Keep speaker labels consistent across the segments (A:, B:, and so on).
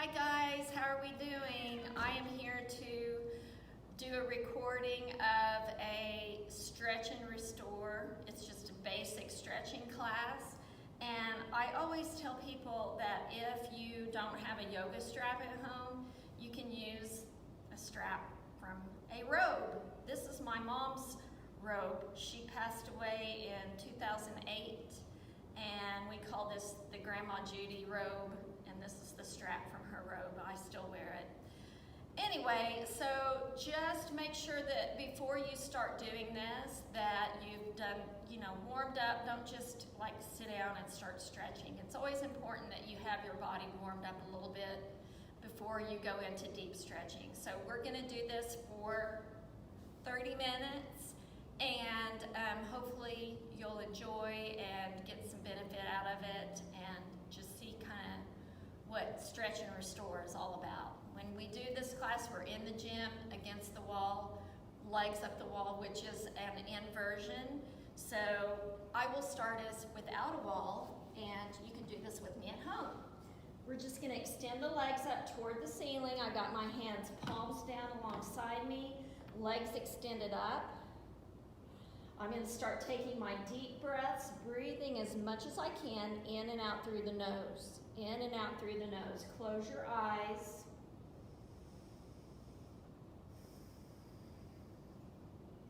A: Hi guys, how are we doing? I am here to do a recording of a stretch and restore. It's just a basic stretching class. And I always tell people that if you don't have a yoga strap at home, you can use a strap from a robe. This is my mom's robe. She passed away in 2008, and we call this the Grandma Judy robe, and this is the strap from her robe. I still wear it. Anyway, so just make sure that before you start doing this, that you've done, warmed up. Don't just like sit down and start stretching. It's always important that you have your body warmed up a little bit before you go into deep stretching. So we're gonna do this for 30 minutes, and hopefully you'll enjoy and get some benefit out of it and just see kind of what stretch and restore is all about. When we do this class, we're in the gym against the wall, legs up the wall, which is an inversion. So I will start us without a wall, and you can do this with me at home. We're just gonna extend the legs up toward the ceiling. I got my hands palms down alongside me, legs extended up. I'm gonna start taking my deep breaths, breathing as much as I can in and out through the nose. In and out through the nose. Close your eyes.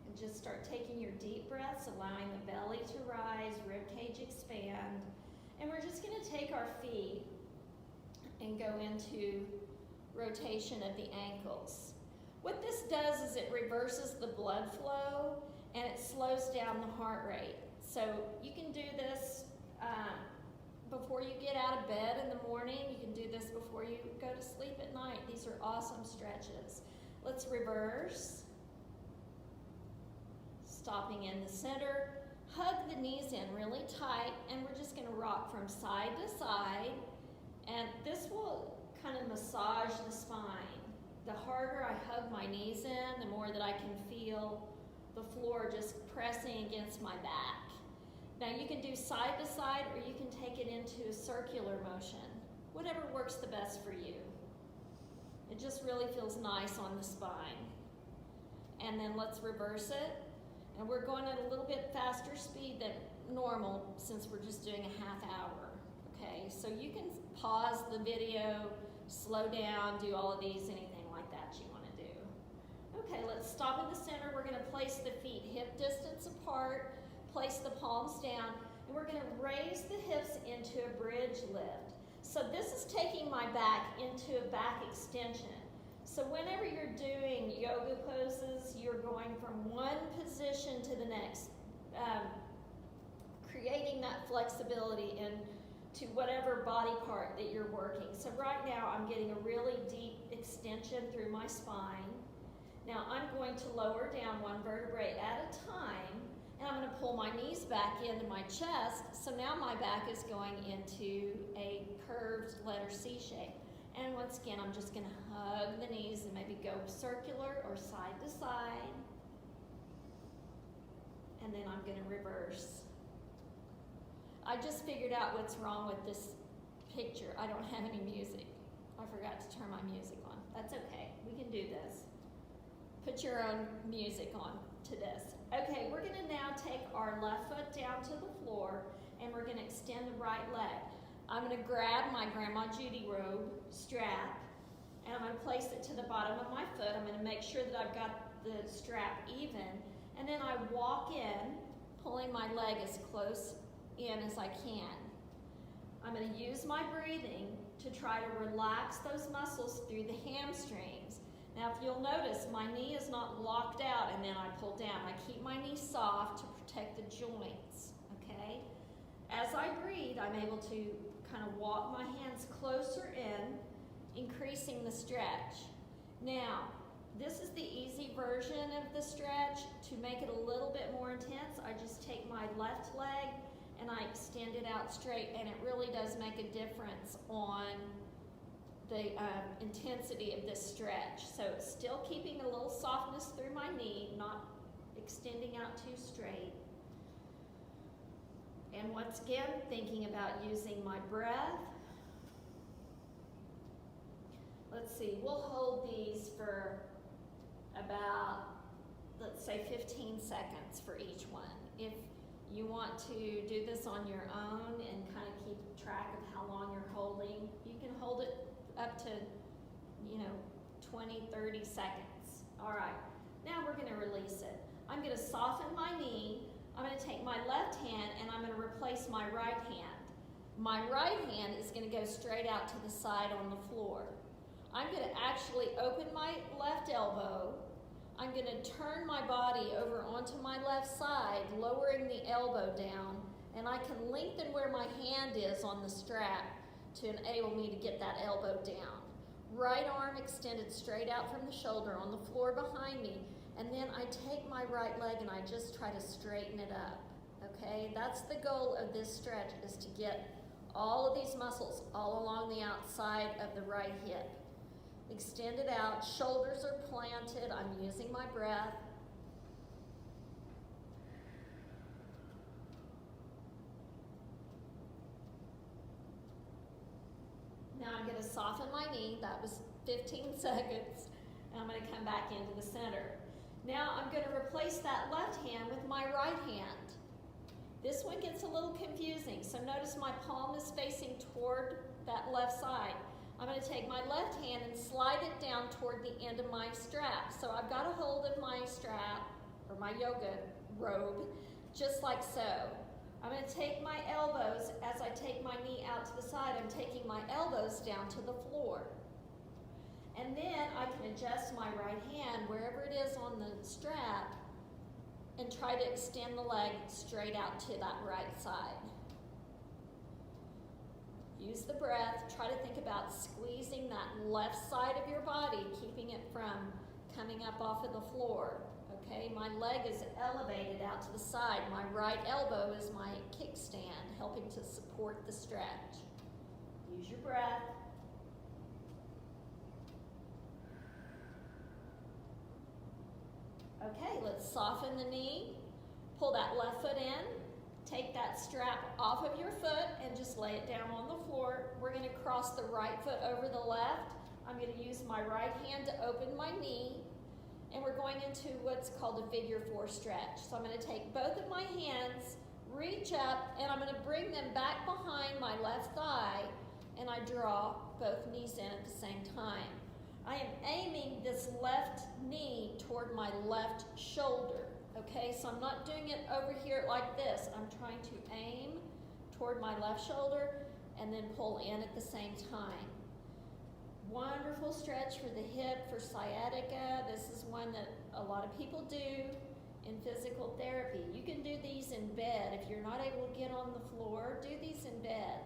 A: And just start taking your deep breaths, allowing the belly to rise, rib cage expand. And we're just gonna take our feet and go into rotation of the ankles. What this does is it reverses the blood flow and it slows down the heart rate. So you can do this before you get out of bed in the morning. You can do this before you go to sleep at night. These are awesome stretches. Let's reverse. Stopping in the center. Hug the knees in really tight, and we're just gonna rock from side to side. And this will kind of massage the spine. The harder I hug my knees in, the more that I can feel the floor just pressing against my back. Now you can do side to side, or you can take it into a circular motion. Whatever works the best for you. It just really feels nice on the spine. And then let's reverse it. And we're going at a little bit faster speed than normal since we're just doing a half hour. Okay, so you can pause the video, slow down, do all of these, anything like that you want to do. Okay, let's stop in the center. We're going to place the feet hip distance apart, place the palms down, and we're going to raise the hips into a bridge lift. So this is taking my back into a back extension. So whenever you're doing yoga poses, you're going from one position to the next, creating that flexibility into whatever body part that you're working. So right now I'm getting a really deep extension through my spine. Now I'm going to lower down one vertebrae at a time, and I'm going to pull my knees back into my chest. So now my back is going into a curved letter C shape. And once again, I'm just going to hug the knees and maybe go circular or side to side. And then I'm going to reverse. I just figured out what's wrong with this picture. I don't have any music. I forgot to turn my music on. That's okay. We can do this. Put your own music on to this. Okay, we're going to now take our left foot down to the floor, and we're going to extend the right leg. I'm going to grab my Grandma Judy robe strap, and I'm going to place it to the bottom of my foot. I'm going to make sure that I've got the strap even, and then I walk in, pulling my leg as close in as I can. I'm going to use my breathing to try to relax those muscles through the hamstrings. Now if you'll notice, my knee is not locked out and then I pull down. I keep my knee soft to protect the joints, okay? As I breathe, I'm able to kind of walk my hands closer in, increasing the stretch. Now, this is the easy version of the stretch. To make it a little bit more intense, I just take my left leg and I extend it out straight, and it really does make a difference on the intensity of this stretch. So it's still keeping a little softness through my knee, not extending out too straight. And once again, thinking about using my breath let's see, we'll hold these for about, let's say 15 seconds for each one. If you want to do this on your own and kind of keep track of how long you're holding, you can hold it up to, 20, 30 seconds. All right, now we're gonna release it. I'm gonna soften my knee. I'm gonna take my left hand and I'm gonna replace my right hand. My right hand is gonna go straight out to the side on the floor. I'm gonna actually open my left elbow. I'm gonna turn my body over onto my left side, lowering the elbow down, and I can lengthen where my hand is on the strap to enable me to get that elbow down. Right arm extended straight out from the shoulder on the floor behind me, and then I take my right leg and I just try to straighten it up, okay? That's the goal of this stretch, is to get all of these muscles all along the outside of the right hip. Extend it out, shoulders are planted, I'm using my breath. Now I'm going to soften my knee. That was 15 seconds. And I'm going to come back into the center. Now I'm going to replace that left hand with my right hand. This one gets a little confusing, so notice my palm is facing toward that left side. I'm going to take my left hand and slide it down toward the end of my strap. So I've got a hold of my strap, or my yoga robe, just like so. I'm going to take my elbows, as I take my knee out to the side, I'm taking my elbows down to the floor. And then I can adjust my right hand wherever it is on the strap and try to extend the leg straight out to that right side. Use the breath. Try to think about squeezing that left side of your body, keeping it from coming up off of the floor. Okay, my leg is elevated out to the side. My right elbow is my kickstand, helping to support the stretch. Use your breath. Okay, let's soften the knee. Pull that left foot in. Take that strap off of your foot and just lay it down on the floor. We're going to cross the right foot over the left. I'm going to use my right hand to open my knee. And we're going into what's called a figure 4 stretch. So I'm going to take both of my hands, reach up, and I'm going to bring them back behind my left thigh, and I draw both knees in at the same time. I am aiming this left knee toward my left shoulder, okay? So I'm not doing it over here like this. I'm trying to aim toward my left shoulder and then pull in at the same time. Wonderful stretch for the hip, for sciatica. This is one that a lot of people do in physical therapy. You can do these in bed. If you're not able to get on the floor, do these in bed.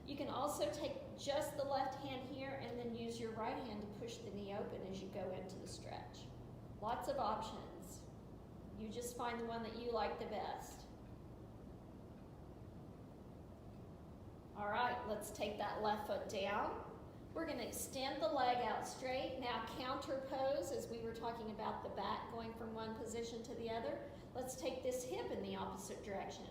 A: You can also take just the left hand here and then use your right hand to push the knee open as you go into the stretch. Lots of options. You just find the one that you like the best. All right, let's take that left foot down. We're going to extend the leg out straight. Now counter pose, as we were talking about the back going from one position to the other. Let's take this hip in the opposite direction.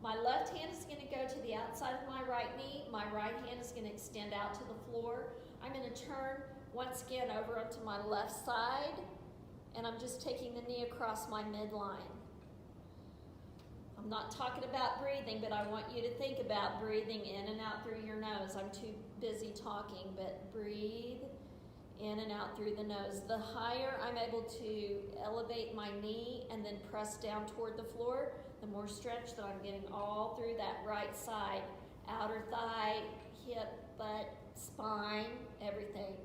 A: My left hand is going to go to the outside of my right knee. My right hand is going to extend out to the floor. I'm going to turn once again over onto my left side, and I'm just taking the knee across my midline. I'm not talking about breathing, but I want you to think about breathing in and out through your nose. I'm too busy talking, but breathe in and out through the nose. The higher I'm able to elevate my knee and then press down toward the floor, the more stretch that I'm getting all through that right side, outer thigh, hip, butt, spine, everything.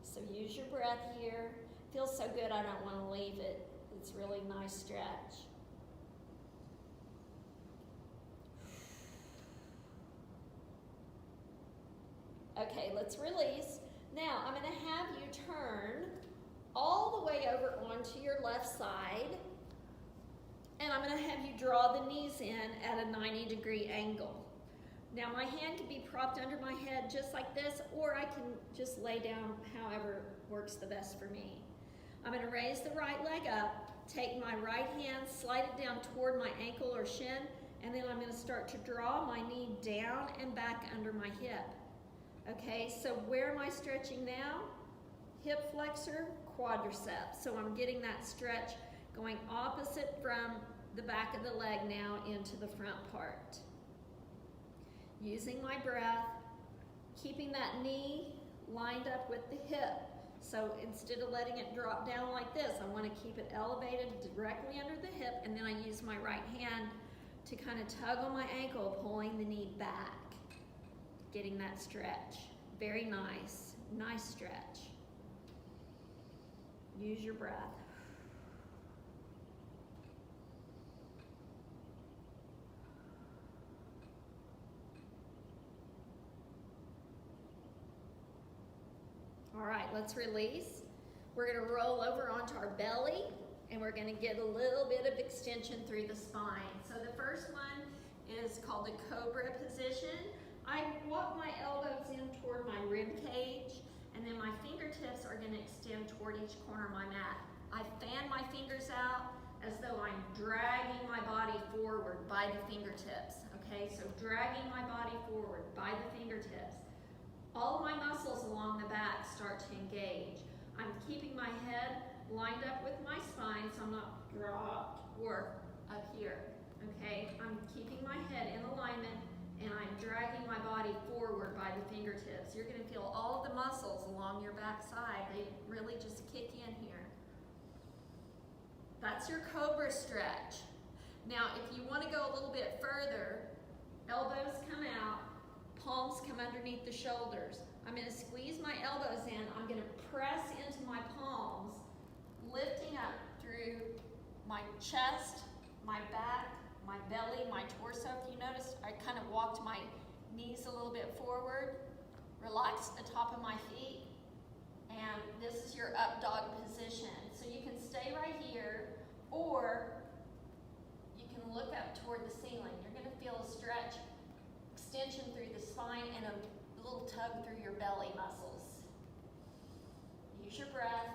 A: So use your breath here. Feels so good, I don't want to leave it. It's really nice stretch. Okay, let's release. Now, I'm going to have you turn all the way over onto your left side, and I'm going to have you draw the knees in at a 90-degree angle. Now, my hand can be propped under my head just like this, or I can just lay down however works the best for me. I'm going to raise the right leg up, take my right hand, slide it down toward my ankle or shin, and then I'm going to start to draw my knee down and back under my hip. Okay, so where am I stretching now? Hip flexor, quadriceps. So I'm getting that stretch going opposite from the back of the leg now into the front part. Using my breath, keeping that knee lined up with the hip. So instead of letting it drop down like this, I want to keep it elevated directly under the hip, and then I use my right hand to kind of tug on my ankle, pulling the knee back, getting that stretch. Very nice, nice stretch. Use your breath. All right, let's release. We're gonna roll over onto our belly, and we're gonna get a little bit of extension through the spine. So the first one is called the cobra position. I walk my elbows in toward my rib cage, and then my fingertips are gonna extend toward each corner of my mat. I fan my fingers out as though I'm dragging my body forward by the fingertips, okay? So dragging my body forward by the fingertips. All of my muscles along the back start to engage. I'm keeping my head lined up with my spine so I'm not dropped or up here, okay? I'm keeping my head in alignment and I'm dragging my body forward by the fingertips. You're gonna feel all of the muscles along your back side. They really just kick in here. That's your cobra stretch. Now, if you wanna go a little bit further, elbows come out, palms come underneath the shoulders. I'm gonna squeeze my elbows in. I'm gonna press into my palms, lifting up through my chest, my back, my belly, my torso. If you notice, I kind of walked my knees a little bit forward, relaxed the top of my feet, and this is your up dog position. So you can stay right here, or you can look up toward the ceiling. You're gonna feel a stretch, extension through the spine, and a little tug through your belly muscles. Use your breath.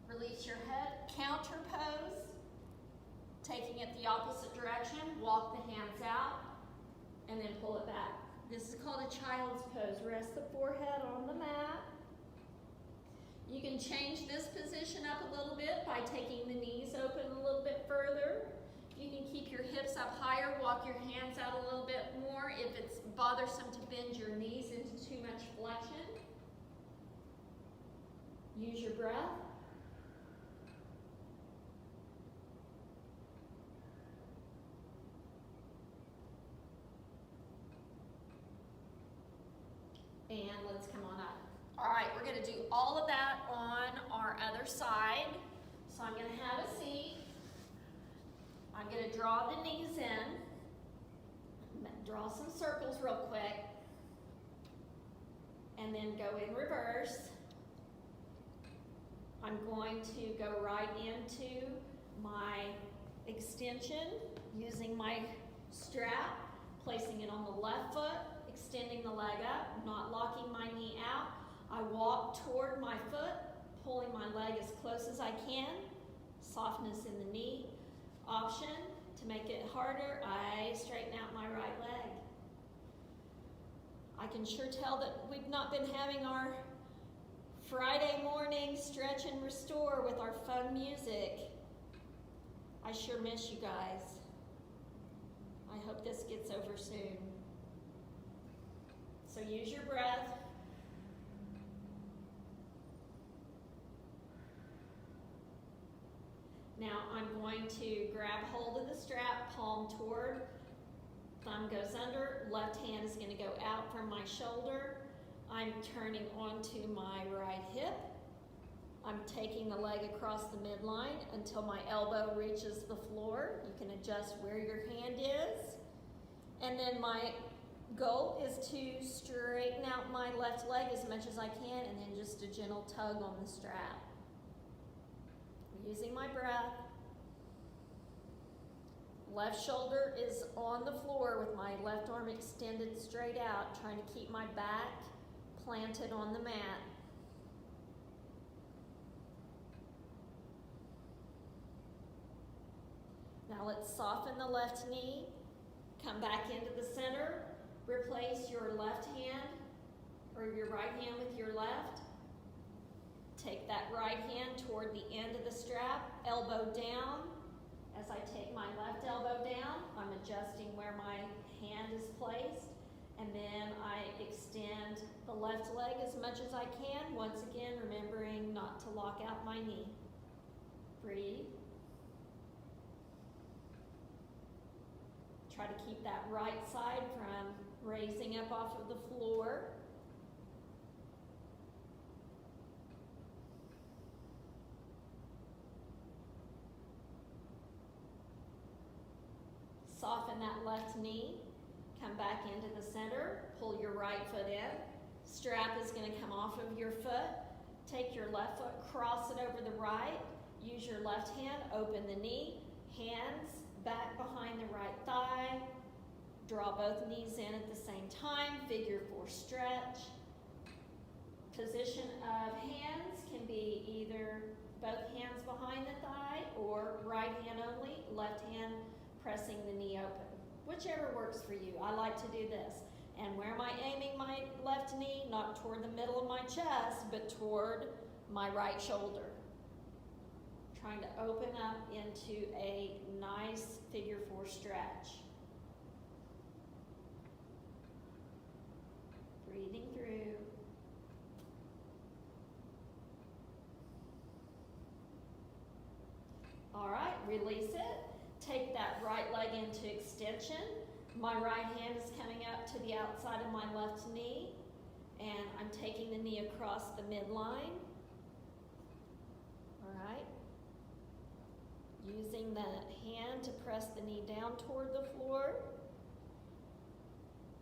A: Release your head. Counter pose. Taking it the opposite direction. Walk the hands out and then pull it back. This is called a child's pose. Rest the forehead on the mat. You can change this position up a little bit by taking the knees open a little bit further. You can keep your hips up higher, walk your hands out a little bit more if it's bothersome to bend your knees into too much flexion. Use your breath. And let's come on up. All right, we're gonna do all of that on our other side. So I'm gonna have a seat. I'm gonna draw the knees in. Draw some circles real quick. And then go in reverse. I'm going to go right into my extension using my strap, placing it on the left foot, extending the leg up, not locking my knee out. I walk toward my foot, pulling my leg as close as I can. Softness in the knee. Option to make it harder, I straighten out my right leg. I can sure tell that we've not been having our Friday morning stretch and restore with our fun music. I sure miss you guys. I hope this gets over soon. So use your breath. Now I'm going to grab hold of the strap, palm toward, thumb goes under, left hand is going to go out from my shoulder. I'm turning onto my right hip. I'm taking the leg across the midline until my elbow reaches the floor. You can adjust where your hand is. And then my goal is to straighten out my left leg as much as I can, and then just a gentle tug on the strap. Using my breath. Left shoulder is on the floor with my left arm extended straight out, trying to keep my back planted on the mat. Now let's soften the left knee, come back into the center, Replace your left hand or your right hand with your left. Take that right hand toward the end of the strap, elbow down. As I take my left elbow down, I'm adjusting where my hand is placed, and then I extend the left leg as much as I can, once again remembering not to lock out my knee. Breathe. Try to keep that right side from raising up off of the floor. Soften that left knee. Come back into the center. Pull your right foot in. Strap is going to come off of your foot. Take your left foot, cross it over the right. Use your left hand, open the knee. Hands back behind the right thigh. Draw both knees in at the same time. Figure 4 stretch. Position of hands can be either both hands behind the thigh or right hand only, left hand pressing the knee open. Whichever works for you. I like to do this. And where am I aiming my left knee? Not toward the middle of my chest, but toward my right shoulder. Trying to open up into a nice figure 4 stretch. Breathing through. All right, release it. Take that right leg into extension. My right hand is coming up to the outside of my left knee, and I'm taking the knee across the midline. All right. Using the hand to press the knee down toward the floor.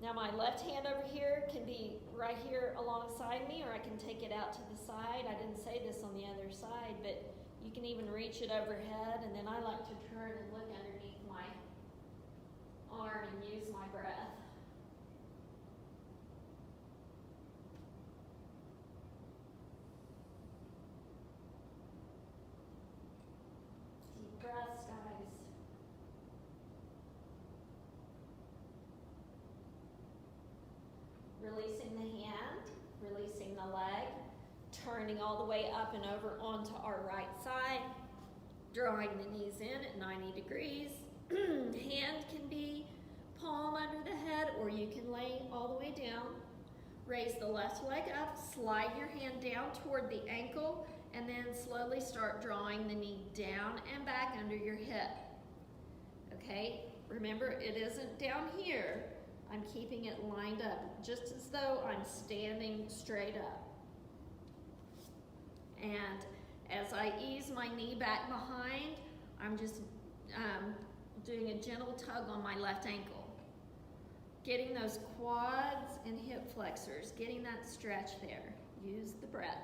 A: Now my left hand over here can be right here alongside me, or I can take it out to the side. I didn't say this on the other side, but you can even reach it overhead, and then I like to turn and look underneath my arm and use my breath. Deep breaths, guys. Releasing the hand, releasing the leg, turning all the way up and over onto our right side, drawing the knees in at 90 degrees. Hand can be palm under the head, or you can lay all the way down. Raise the left leg up, slide your hand down toward the ankle, and then slowly start drawing the knee down and back under your hip. Okay, remember it isn't down here. I'm keeping it lined up, just as though I'm standing straight up. And as I ease my knee back behind, I'm just doing a gentle tug on my left ankle. Getting those quads and hip flexors, getting that stretch there. Use the breath.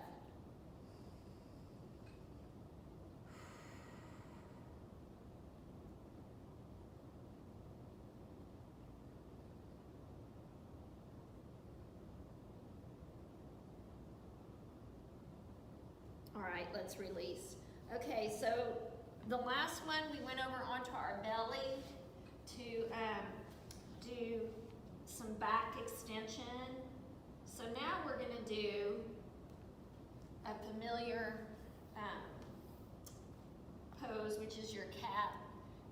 A: All right, let's release. Okay, so the last one, we went over onto our belly to do some back extension. So now we're gonna do a familiar pose, which is your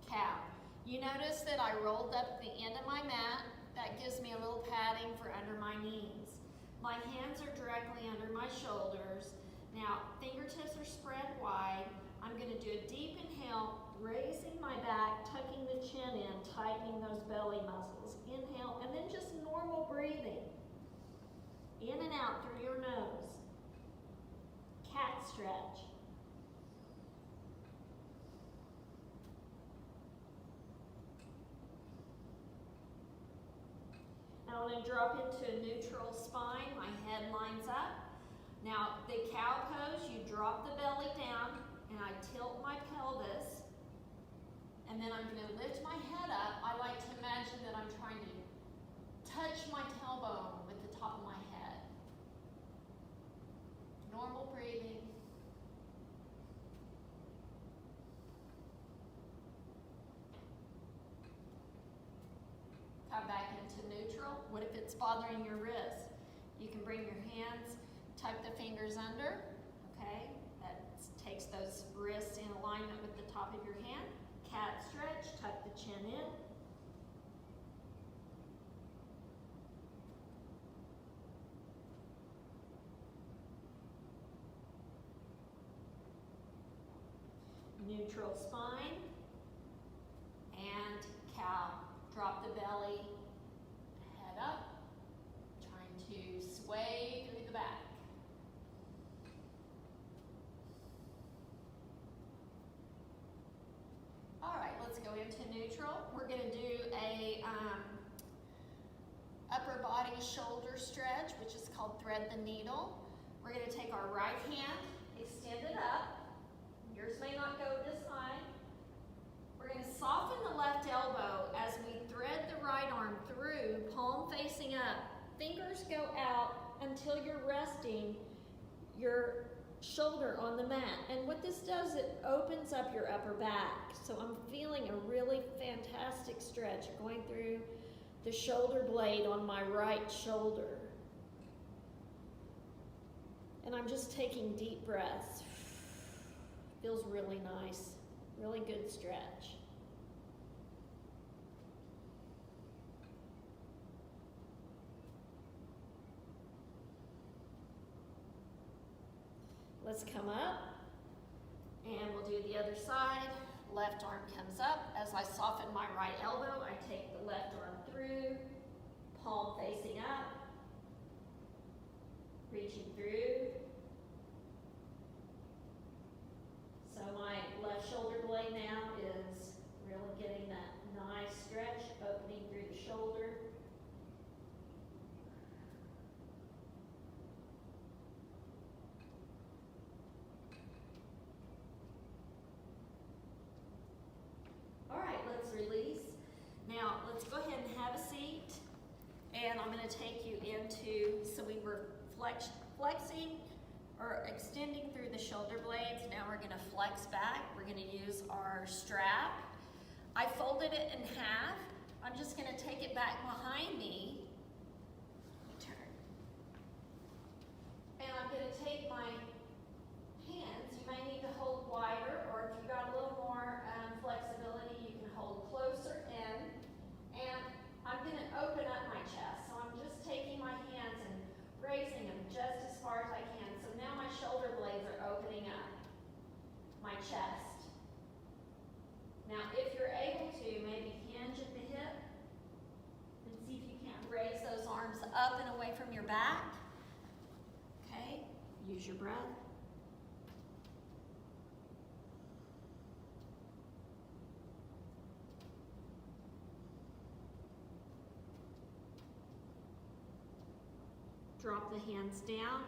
A: cow. You notice that I rolled up the end of my mat. That gives me a little padding for under my knees. My hands are directly under my shoulders. Now, fingertips are spread wide. I'm going to do a deep inhale, raising my back, tucking the chin in, tightening those belly muscles. Inhale, and then just normal breathing. In and out through your nose. Cat stretch. Now I'm going to drop into a neutral spine. My head lines up. Now, the cow pose, you drop the belly down, and I tilt my pelvis, and then I'm going to lift my head up. I like to imagine that I'm trying to touch my tailbone with the top of my head. Normal breathing. Come back into neutral. neutral. What if it's bothering your wrist? You can bring your hands, tuck the fingers under, okay? That takes those wrists in alignment with the top of your hand. Cat stretch, tuck the chin in. Neutral spine, and cow. Drop the belly, head up, trying to sway through the back. All right, let's go into neutral. We're going to do a upper body shoulder stretch, which is called thread the needle. We're going to take our right hand, extend it up. Yours may not go this high. We're going to soften the left elbow as we thread the right arm through, palm facing up. Fingers go out until you're resting your shoulder on the mat. And what this does, it opens up your upper back. So I'm feeling a really fantastic stretch going through the shoulder blade on my right shoulder. And I'm just taking deep breaths. Feels really nice, really good stretch. Let's come up, and we'll do the other side. Left arm comes up. As I soften my right elbow, I take the left arm through, palm facing up, reaching through. So my left shoulder blade now is really getting that nice stretch, opening through the shoulder. All right, let's release. Now, let's go ahead and have a seat. And I'm going to take you into, so we were flexing or extending through the shoulder blades. Now we're going to flex back. We're going to use our strap. I folded it in half. I'm just going to take it back behind me. Turn. And I'm going to take my hands. You may need to hold wider, or if you've got a little more flexibility, you can hold closer in. And I'm going to open up my chest. So I'm just taking my hands and raising them just as far as I can. So now my shoulder blades are opening up my chest. Now if you're able to, maybe hinge at the hip and see if you can't raise those arms up and away from your back. Okay, use your breath. Drop the hands down,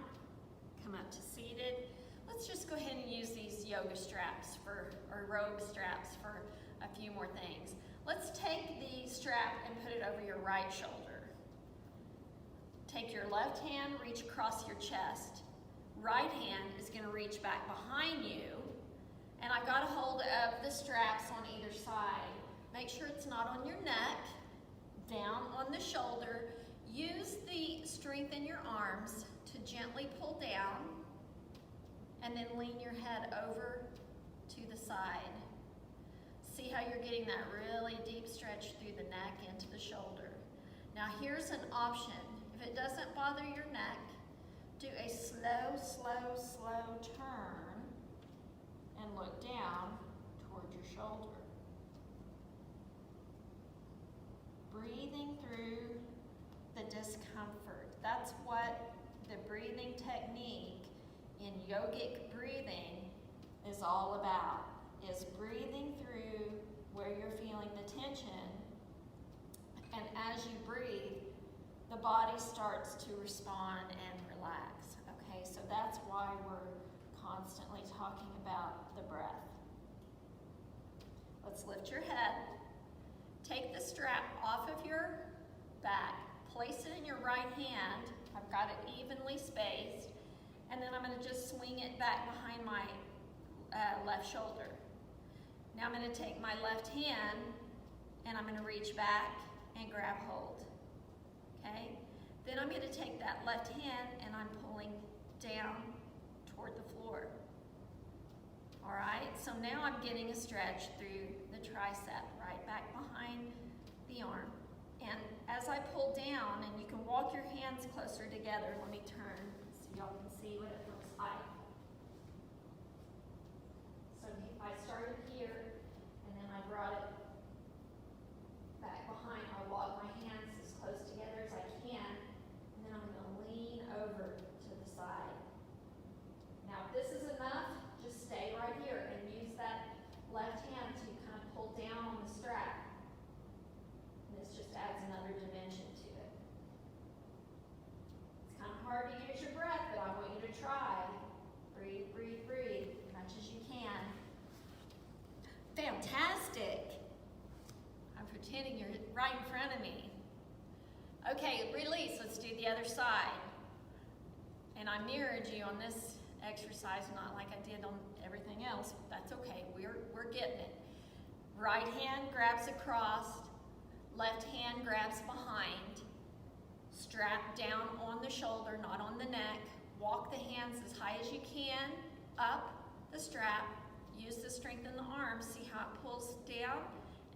A: come up to seated. Let's just go ahead and use these yoga straps or robe straps for a few more things. Let's take the strap and put it over your right shoulder. Take your left hand, reach across your chest. Right hand is going to reach back behind you. And I've got a hold of the straps on either side. Make sure it's not on your neck, down on the shoulder. Use the strength in your arms to gently pull down and then lean your head over to the side. See how you're getting that really deep stretch through the neck into the shoulder. Now here's an option. If it doesn't bother your neck, do a slow, slow, slow turn and look down toward your shoulder. Breathing through the discomfort. That's what the breathing technique in yogic breathing is all about, is breathing through where you're feeling the tension, and as you breathe, the body starts to respond and relax. Okay, so that's why we're constantly talking about the breath. Let's lift your head. Take the strap off of your back. Place it in your right hand. I've got it evenly spaced. And then I'm going to just swing it back behind my left shoulder. Now I'm going to take my left hand and I'm going to reach back and grab hold. okay? Then I'm going to take that left hand and I'm pulling down toward the floor. All right, so now I'm getting a stretch through the tricep, right back behind the arm. And as I pull down, and you can walk your hands closer together, let me turn so y'all can see what it looks like. So I started here, and then I brought it back behind. I walk my hands as close together as I can, and then I'm going to lean over to the side. Now, if this is enough, just stay right here and use that left hand to kind of pull down on the strap. And this just adds another dimension to it. It's kind of hard to use your breath, but I want you to try. Breathe, breathe, breathe, as much as you can. Fantastic. I'm pretending you're right in front of me. Okay, release. Let's do the other side. And I mirrored you on this exercise, not like I did on everything else. That's okay. We're getting it. Right hand grabs across, left hand grabs behind. Strap down on the shoulder, not on the neck. Walk the hands as high as you can up the strap. Use the strength in the arms. See how it pulls down?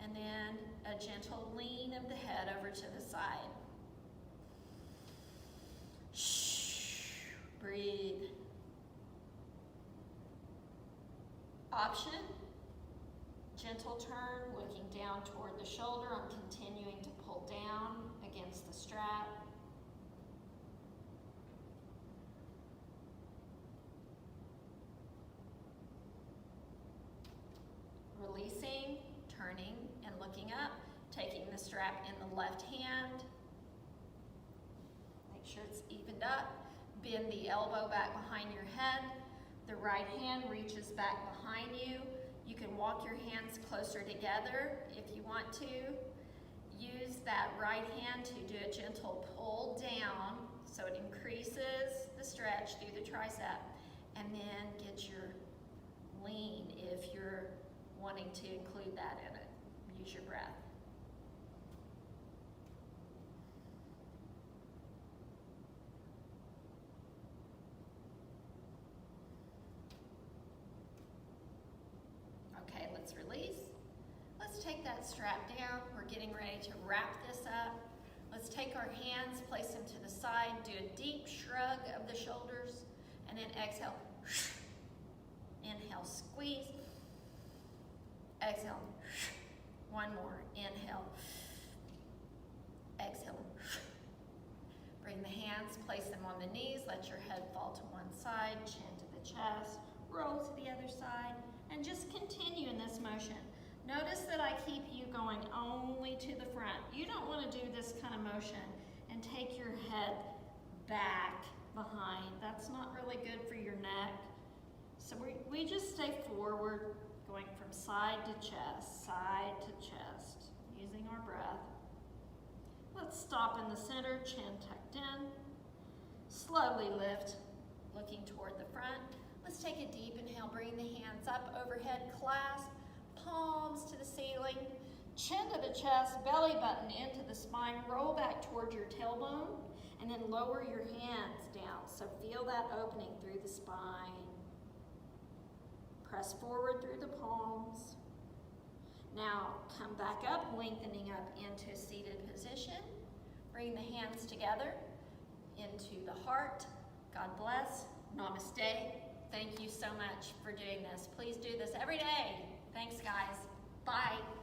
A: And then a gentle lean of the head over to the side. Shh. Breathe. Option. Gentle turn, looking down toward the shoulder. I'm continuing to pull down against the strap. Releasing, turning, and looking up, taking the strap in the left hand. Make sure it's evened up. Bend the elbow back behind your head. The right hand reaches back behind you. You can walk your hands closer together if you want to. Use that right hand to do a gentle pull down so it increases the stretch through the tricep. And then get your lean if you're wanting to include that in it. Use your breath. Okay, let's release. Let's take that strap down. We're getting ready to wrap this up. Let's take our hands, place them to the side, do a deep shrug of the shoulders, and then exhale. Inhale, squeeze. Exhale. One more. Inhale. Exhale. Bring the hands, place them on the knees. Let your head fall to one side, chin to the chest. Roll to the other side. And just continue in this motion. Notice that I keep you going only to the front. You don't want to do this kind of motion and take your head back behind. That's not really good for your neck. So we just stay forward, going from side to chest, using our breath. Let's stop in the center, chin tucked in. Slowly lift, looking toward the front. Let's take a deep inhale, bring the hands up overhead, clasp, palms to the ceiling, chin to the chest, belly button into the spine, roll back toward your tailbone, and then lower your hands down. So feel that opening through the spine. Press forward through the palms. Now come back up, lengthening up into a seated position. Bring the hands together into the heart. God bless. Namaste. Thank you so much for doing this. Please do this every day. Thanks, guys. Bye.